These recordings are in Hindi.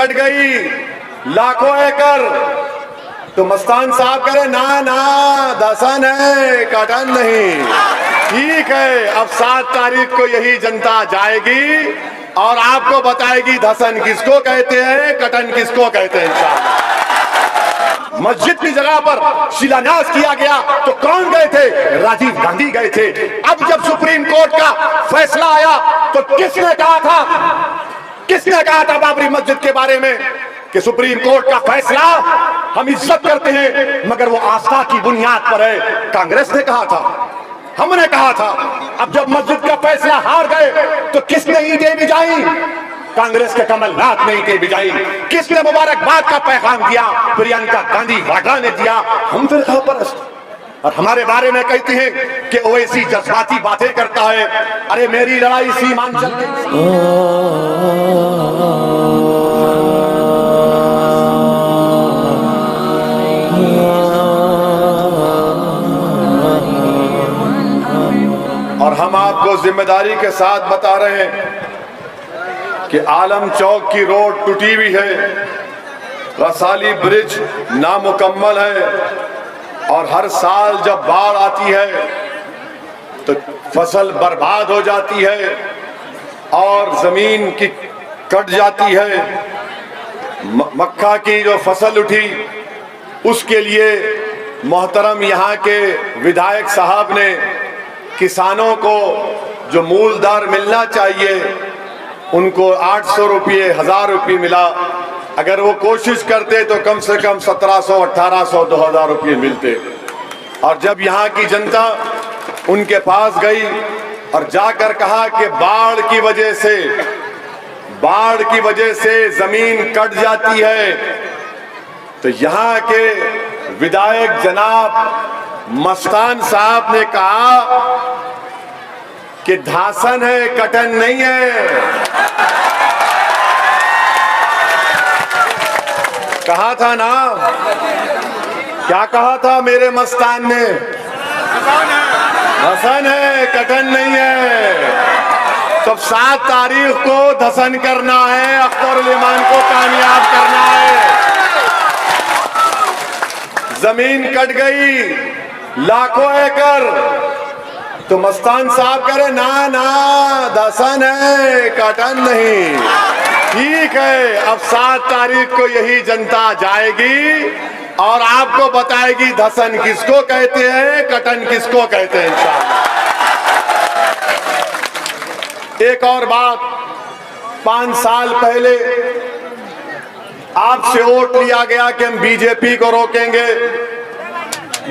कट गई लाखों एकड़, तो मस्तान साहब करे ना ना धसन है कटन नहीं। ठीक है, अब 7 तारीख को यही जनता जाएगी और आपको बताएगी धसन किसको कहते हैं, कटन किसको कहते हैं। इंशाअल्लाह मस्जिद की जगह पर शिलान्यास किया गया तो कौन गए थे? राजीव गांधी गए थे। अब जब सुप्रीम कोर्ट का फैसला आया तो किसने कहा था बाबरी मस्जिद के बारे में कि सुप्रीम कोर्ट का फैसला हम इज्जत करते हैं मगर वो आस्था की बुनियाद पर है? कांग्रेस ने कहा था, हमने कहा था। अब जब मस्जिद का फैसला हार गए तो किसने ईंटें बिछाई? कांग्रेस के कमलनाथ ने ईंटें बिछाई। किसने मुबारकबाद का पैगाम दिया? प्रियंका गांधी वाड्रा ने दिया। हम फिरका परस्त और हमारे बारे में कहते हैं कि ओवैसी जज्बाती बातें करता है। अरे मेरी लड़ाई सीमांचल और हम आपको जिम्मेदारी के साथ बता रहे हैं कि आलम चौक की रोड टूटी हुई है, रसाली ब्रिज नामुकम्मल है और हर साल जब बाढ़ आती है तो फसल बर्बाद हो जाती है और जमीन की कट जाती है। मक्का की जो फसल उठी उसके लिए मोहतरम यहाँ के विधायक साहब ने किसानों को जो मूल दर मिलना चाहिए उनको 800 रुपये 1000 रुपये मिला। अगर वो कोशिश करते तो कम से कम 1700 1800 2000 रुपये मिलते। और जब यहाँ की जनता उनके पास गई और जाकर कहा कि बाढ़ की वजह से जमीन कट जाती है, तो यहाँ के विधायक जनाब मस्तान साहब ने कहा कि धासन है कटन नहीं है। कहा था ना, क्या कहा था मेरे मस्तान ने? धसन है कटन नहीं है। तो 7 तारीख को धसन करना है, अख्तर ईमान को कामयाब करना है। जमीन कट गई लाखों एकड़, तो मस्तान साहब करे ना ना धसन है कटन नहीं। ठीक है, अब 7 तारीख को यही जनता जाएगी और आपको बताएगी धसन किसको कहते हैं, कटन किसको कहते हैं। इंशाअल्लाह एक और बात, 5 साल पहले आपसे वोट लिया गया कि हम बीजेपी को रोकेंगे,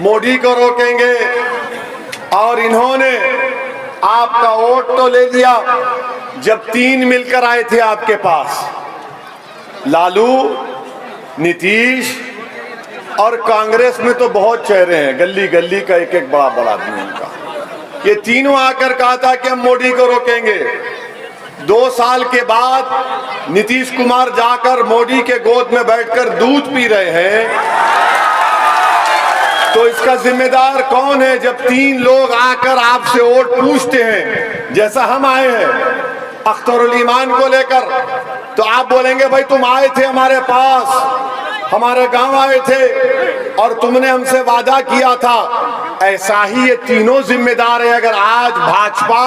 मोदी को रोकेंगे, और इन्होंने आपका वोट तो ले लिया जब 3 मिलकर आए थे आपके पास, लालू, नीतीश और कांग्रेस में तो बहुत चेहरे हैं, गली गली का एक एक बड़ा बड़ा आदमी उनका। ये तीनों आकर कहा था कि हम मोदी को रोकेंगे। 2 साल के बाद नीतीश कुमार जाकर मोदी के गोद में बैठकर दूध पी रहे हैं। तो इसका जिम्मेदार कौन है जब 3 लोग आकर आपसे वोट पूछते हैं, जैसा हम आए हैं अख्तरुल ईमान को लेकर, तो आप बोलेंगे भाई तुम आए थे हमारे पास, हमारे गांव आए थे और तुमने हमसे वादा किया था। ऐसा ही ये तीनों जिम्मेदार है। अगर आज भाजपा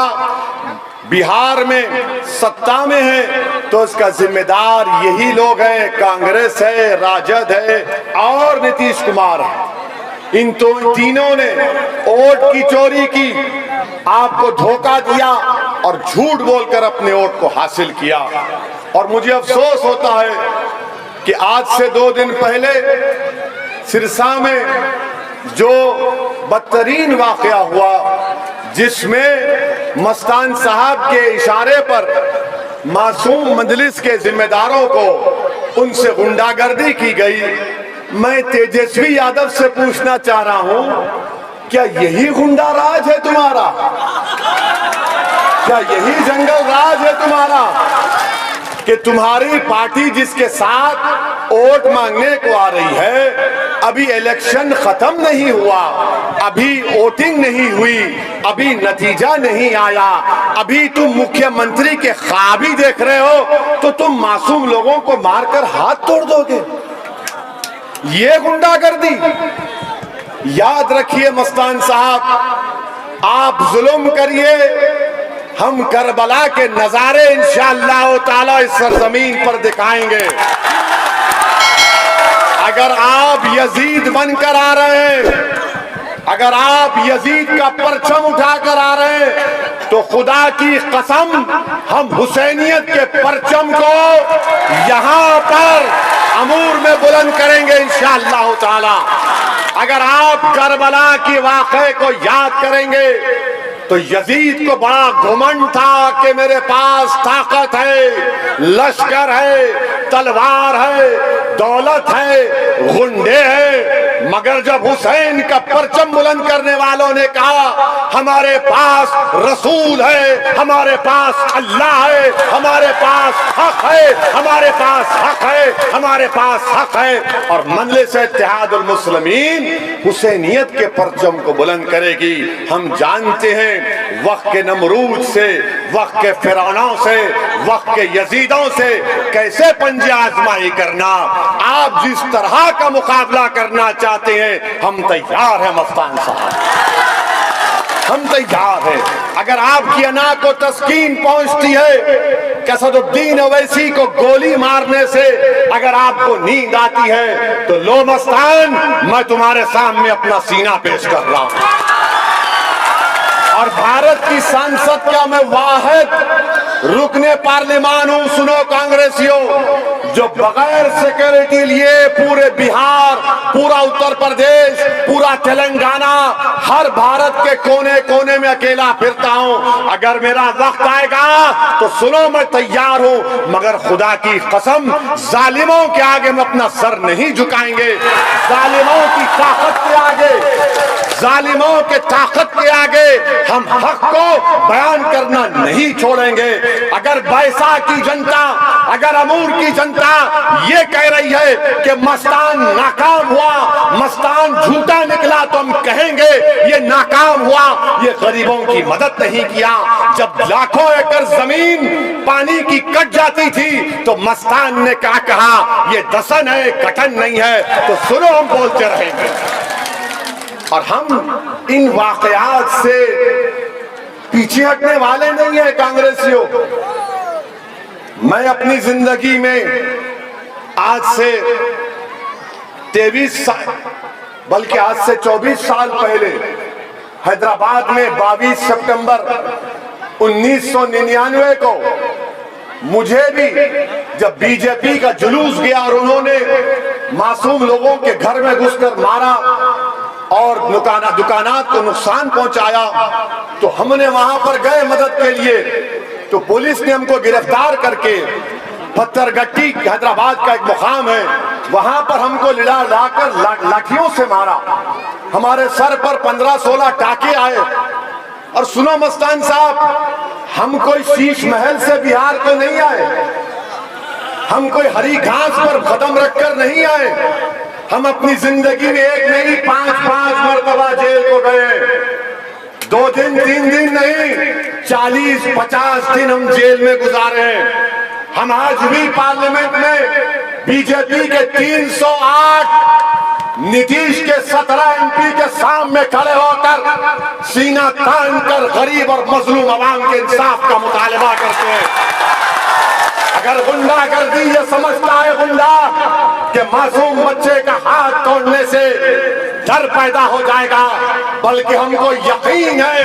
बिहार में सत्ता में है तो इसका जिम्मेदार यही लोग हैं, कांग्रेस है, राजद है और नीतीश कुमार है। इन तीनों ने वोट की चोरी की, आपको धोखा दिया और झूठ बोलकर अपने वोट को हासिल किया। और मुझे अफसोस होता है कि आज से 2 दिन पहले सिरसा में जो बदतरीन वाकया हुआ, जिसमें मस्तान साहब के इशारे पर मासूम मजलिस के जिम्मेदारों को उनसे गुंडागर्दी की गई, मैं तेजस्वी यादव से पूछना चाह रहा हूं, क्या यही गुंडा राज है तुम्हारा? क्या यही जंगल राज है तुम्हारा कि तुम्हारी पार्टी जिसके साथ वोट मांगने को आ रही है। अभी इलेक्शन खत्म नहीं हुआ, अभी वोटिंग नहीं हुई, अभी नतीजा नहीं आया, अभी तुम मुख्यमंत्री के ख्वाब ही देख रहे हो, तो तुम मासूम लोगों को मारकर हाथ तोड़ दोगे। ये गुंडागर्दी। याद रखिए मस्तान साहब, आप जुल्म करिए, हम करबला के नजारे इंशाअल्लाह ताला इस सरजमीन पर दिखाएंगे। अगर आप यजीद बनकर आ रहे हैं, अगर आप यजीद का परचम उठाकर आ रहे हैं, तो खुदा की कसम हम हुसैनियत के परचम को यहां पर अमूर में बुलंद करेंगे इंशाअल्लाह ताला। अगर आप करबला की वाक़े को याद करेंगे तो यजीद को बड़ा घुमंड था कि मेरे पास ताकत है, लश्कर है, तलवार है, दौलत है, गुंडे हैं, मगर जब हुसैन का परचम बुलंद करने वालों ने कहा हमारे पास रसूल है, हमारे पास अल्लाह है, हमारे पास हक है, हमारे पास हक है, हमारे पास हक है, और मजलिस इत्तेहादुल मुस्लिमीन हुसैनियत के परचम को बुलंद करेगी। हम जानते हैं वक्त के नमरूद से, वक्त के फिरौनों से, वक्त के यजीदों से कैसे पंजे आजमाई करना। आप जिस तरह का मुकाबला करना चाहते हैं हम तैयार हैं मस्तान साहब, हम तैयार हैं। अगर आपकी अना को तस्कीन पहुंचती है कि असदुद्दीन ओवैसी को गोली मारने से अगर आपको नींद आती है, तो लो मस्तान, मैं तुम्हारे सामने अपना सीना पेश कर रहा हूं। और भारत की संसद का मैं वाहिद रुकने पार्लिमान हूं। सुनो कांग्रेसियों, जो बगैर सिक्योरिटी लिए पूरे बिहार, पूरा उत्तर प्रदेश, पूरा तेलंगाना, हर भारत के कोने कोने में अकेला फिरता हूं। अगर मेरा वक्त आएगा तो सुनो, मैं तैयार हूं, मगर खुदा की कसम जालिमों के आगे हम अपना सर नहीं झुकाएंगे। जालिमों की ताकत के आगे, जालिमों के ताकत के आगे हम हक को बयान करना नहीं छोड़ेंगे। अगर बैसा की जनता, अगर अमूर की जनता ये कह रही है कि मस्तान नाकाम हुआ, मस्तान झूठा निकला, तो हम कहेंगे ये नाकाम हुआ, ये गरीबों की मदद नहीं किया। जब लाखों एकड़ जमीन पानी की कट जाती थी तो मस्तान ने क्या कहा, ये दसन है, कटन नहीं है। तो सुनो, हम बोलते रहेंगे। और हम इन वाकयात से पीछे हटने वाले नहीं है कांग्रेसियों। मैं अपनी जिंदगी में आज से 23 साल, बल्कि आज से 24 साल पहले हैदराबाद में 22 सितंबर 1999 को मुझे भी जब बीजेपी का जुलूस गया और उन्होंने मासूम लोगों के घर में घुसकर मारा और दुकानात को नुकसान पहुंचाया, तो हमने वहां पर गए मदद के लिए। तो पुलिस ने हमको गिरफ्तार करके पत्थरगट्टी हैदराबाद का एक मुकाम है, वहां पर हमको लाकर लाठियों से मारा। हमारे सर पर 15-16 टाके आए। और सुनो मस्तान साहब, हम कोई शीश महल से बिहार को नहीं आए, हम कोई हरी घास पर कदम रखकर नहीं आए। हम अपनी जिंदगी में एक नहीं 5-5 मरतबा जेल को गए। 2 दिन 3 दिन नहीं, 40-50 दिन हम जेल में गुजारे हैं। हम आज भी पार्लियामेंट में बीजेपी के 308, नीतीश के 17 एमपी के सामने खड़े होकर सीना तान कर गरीब और मजलूम आवाम के इंसाफ का मुतालबा करते हैं। अगर गुंडागर्दी ये समझता है गुंडा कि मासूम बच्चे का हाथ तोड़ने से डर पैदा हो जाएगा, बल्कि हमको यकीन है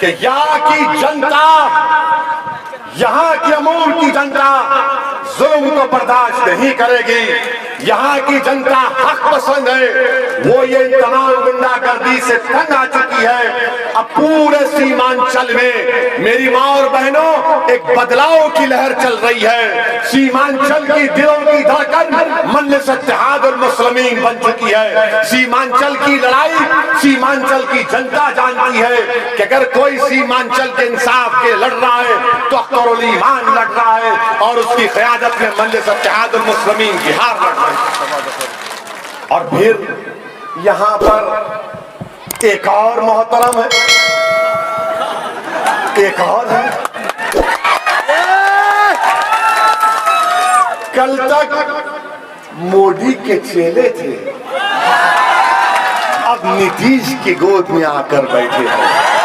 कि यहाँ की जनता, यहाँ की अमूर की जनता जुल्म को बर्दाश्त नहीं करेगी। यहाँ की जनता हक पसंद है, वो ये तमाम गुंडागर्दी से तंग आ चुकी है। अब पूरे सीमांचल में मेरी माँ और बहनों एक बदलाव की लहर चल रही है। सीमांचल की दिलों की धड़कन मजलिस इत्तेहादुल मुस्लिमीन बन चुकी है। सीमांचल की लड़ाई सीमांचल की जनता जानती है कि अगर कोई सीमांचल के इंसाफ के लड़ रहा है तो ईमान लड़ रहा है, और उसकी क़यादत में मजलिस इत्तेहादुल मुस्लिमीन बिहार लड़ रहा है। और फिर यहाँ पर एक और मोहतरम है, एक और है। कल तक मोदी के चेले थे, अब नीतीश की गोद में आकर बैठे हैं।